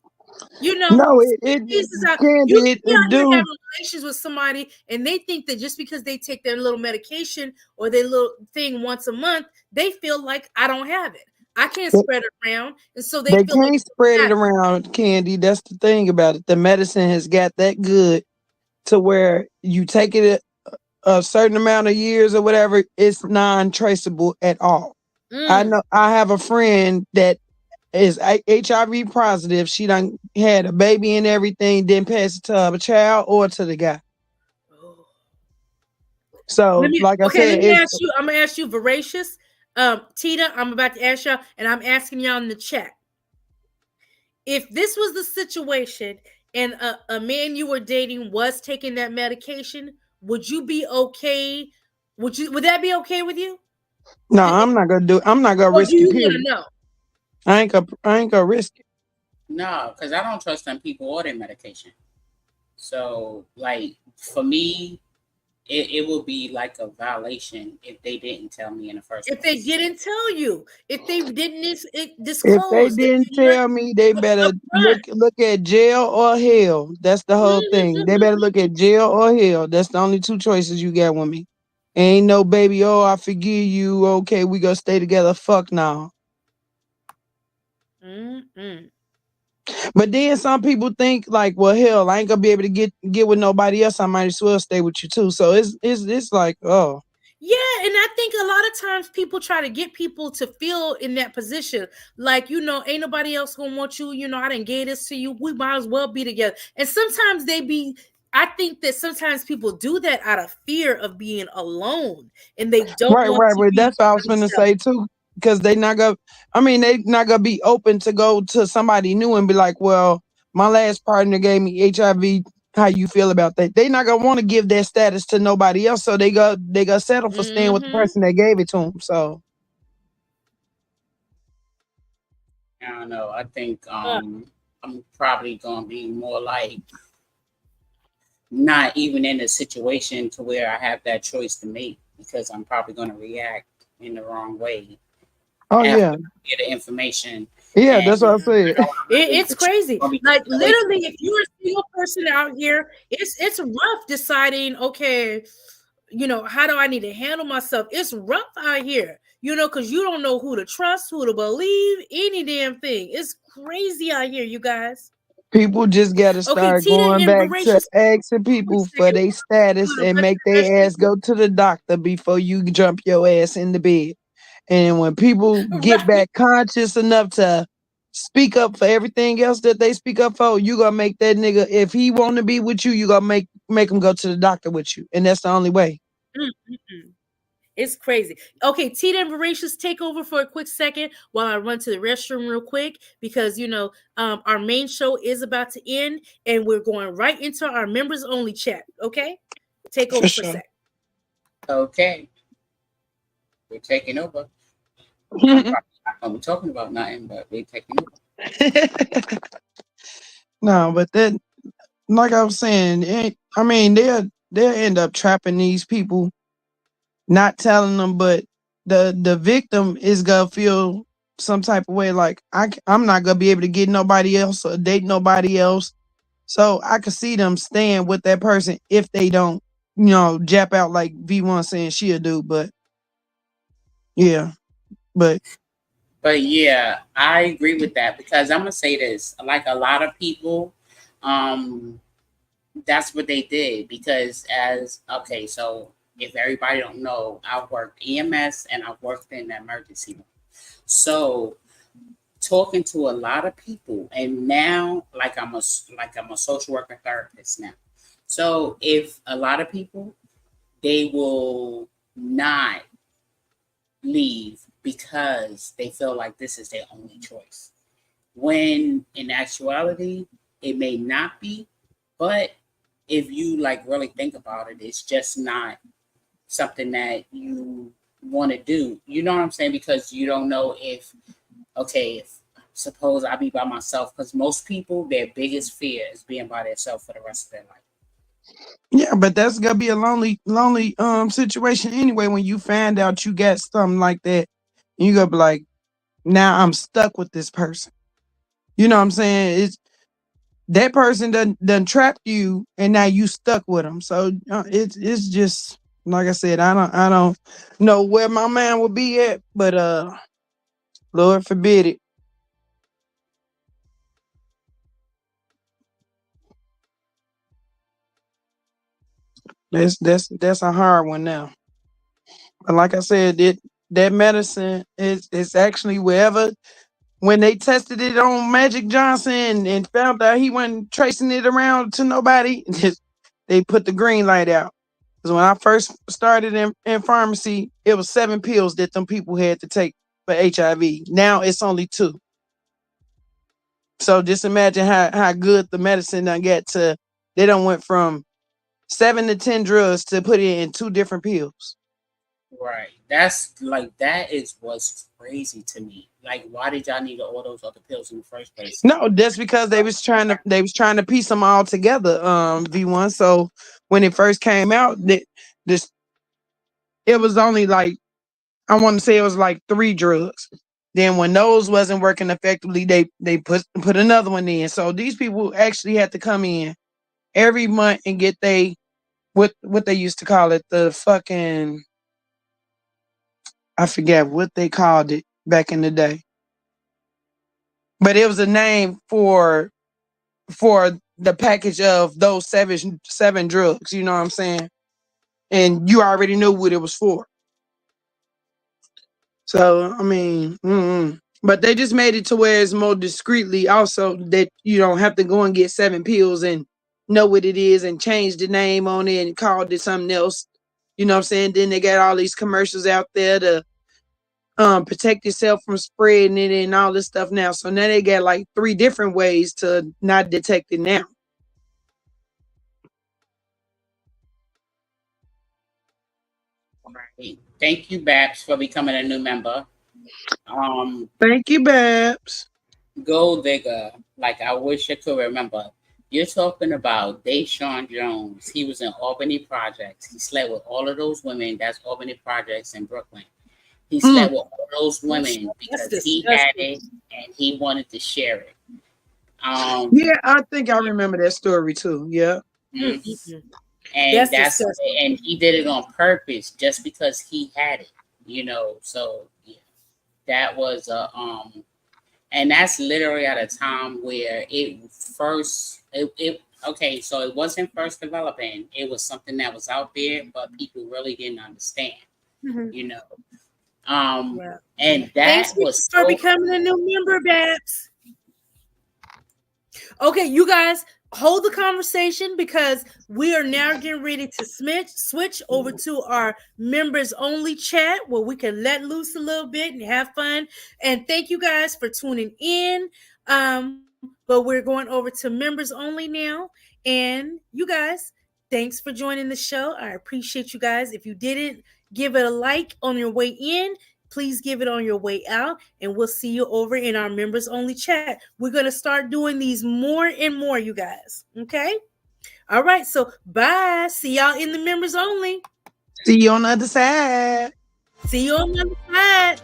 You know, No, some cases you Candy, be out here dude. having relations with somebody, and they think that just because they take their little medication or their little thing once a month, they feel like I don't have it. I can't spread it around, and so they They feel like can't spread it around, Candy. That's the thing about it. The medicine has got that good to where you take it a certain amount of years or whatever, it's non-traceable at all. I know I have a friend that is HIV positive. She done had a baby and everything, didn't pass it to a child or to the guy. So, like I said, let me ask you. I'm gonna ask you, Voracious, Tina. I'm about to ask y'all, and I'm asking y'all in the chat. If this was the situation and a man you were dating was taking that medication, would you be okay? Would that be okay with you? No, I'm not gonna do it. I'm not gonna Or do risk it, you want period. to know? I ain't gonna risk it. No, because I don't trust them people or their medication. So, like, for me, it will be like a violation if they didn't tell me in the first If place. they didn't tell you, if they didn't If they disclose, didn't tell me, they better look at jail or hell. That's the whole thing. They better look at jail or hell. That's the only two choices you got with me. Ain't no baby, oh, I forgive you. Okay, we gonna stay together. Fuck no. But then some people think like, well, hell, I ain't gonna be able to get with nobody else. I might as well stay with you too. So it's like, oh. Yeah, and I think a lot of times people try to get people to feel in that position. Like, ain't nobody else gonna want you. I didn't give this to you. We might as well be together. And sometimes I think that sometimes people do that out of fear of being alone. And they don't want to Right. be That's what I was by gonna themselves. say too. Because they not gonna be open to go to somebody new and be like, well, my last partner gave me HIV. How you feel about that? They not gonna want to give that status to nobody else, so they go settle for staying with the person that gave it to them. So I don't know. I think I'm probably gonna be more like not even in a situation to where I have that choice to make because I'm probably gonna react in the wrong way. Oh yeah. Get the information. Yeah, that's what I said. It's crazy. Like literally, if you're a single person out here, it's rough deciding, okay, how do I need to handle myself? It's rough out here, because you don't know who to trust, who to believe, any damn thing. It's crazy out here, you guys. People just gotta start going back to asking people for their status and make their ass go to the doctor before you jump your ass in the bed. And when people get back conscious enough to speak up for everything else that they speak up for, you gonna make that nigga, if he want to be with you, you gonna make him go to the doctor with you, and that's the only way. It's crazy. Okay, Tina and Voracious, take over for a quick second while I run to the restroom real quick because our main show is about to end and we're going right into our members only chat. Okay, take over for a sec. Okay, we're taking over. I'm probably not gonna be talking about nothing, but we're taking over. No, but then, like I was saying, they'll end up trapping these people, not telling them, but the victim is gonna feel some type of way like I'm not gonna be able to get nobody else or date nobody else. So I could see them staying with that person if they don't jap out like V1 saying she'll do. But yeah, but yeah, I agree with that because I'm gonna say this. Like a lot of people, that's what they did because so if everybody don't know, I've worked EMS and I've worked in the emergency room. So talking to a lot of people, and now like I'm a social worker therapist now. So if a lot of people, they will not leave because they feel like this is their only choice. When in actuality, it may not be, but if you like really think about it, it's just not something that you want to do. You know what I'm saying? Because you don't know if suppose I be by myself, because most people, their biggest fear is being by themselves for the rest of their life. yeah, but that's gonna be a lonely situation anyway. When you find out you got something like that, you gonna be like, now I'm stuck with this person. You know what I'm saying? It's that person done trapped you, and now you stuck with them. So it's just like I said. I don't know where my man will be at, but Lord forbid it. That's a hard one now. But like I said, that medicine is actually wherever. When they tested it on Magic Johnson and found out he wasn't tracing it around to nobody, they put the green light out. Because when I first started in pharmacy, it was 7 pills that them people had to take for HIV. Now it's only 2. So just imagine how good the medicine done get to. They done went from 7 to 10 drugs to put it in 2 different pills. Right. That's like that is what's crazy to me. Like, why did y'all need all those other pills in the first place? No, that's because they was trying to piece them all together. V1. So when it first came out, it was only like, I want to say it was like 3 drugs. Then when those wasn't working effectively, they put another one in. So these people actually had to come in every month and get what they used to call it, the fucking, I forget what they called it back in the day. But it was a name for the package of those seven drugs, you know what I'm saying? And you already knew what it was for. So, I mean, but they just made it to where it's more discreetly also that you don't have to go and get 7 pills and know what it is and change the name on it and call it something else. You know what I'm saying? Then they got all these commercials out there to protect yourself from spreading it and all this stuff now. So now they got like 3 different ways to not detect it now. Right. Thank you, Babs, for becoming a new member. Thank you, Babs. Gold digger. Like, I wish I could remember. You're talking about Deshaun Jones. He was in Albany Projects. He slept with all of those women. That's Albany Projects in Brooklyn. He slept with all those women because he had it and he wanted to share it. Yeah, I think I remember that story too. Yeah. Mm-hmm. And and he did it on purpose just because he had it, you know. So yeah, that was and that's literally at a time where so it wasn't first developing. It was something that was out there, but people really didn't understand, you know. And that Thanks for becoming a new member, Babs. Okay, you guys hold the conversation because we are now getting ready to switch over to our members only chat where we can let loose a little bit and have fun. And thank you guys for tuning in. But we're going over to members only now. And you guys, thanks for joining the show. I appreciate you guys. If you didn't give it a like on your way in, please give it on your way out, and we'll see you over in our members only chat. We're going to start doing these more and more, you guys. Okay? All right. So bye. See y'all in the members only. See you on the other side. See you on the other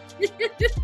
side.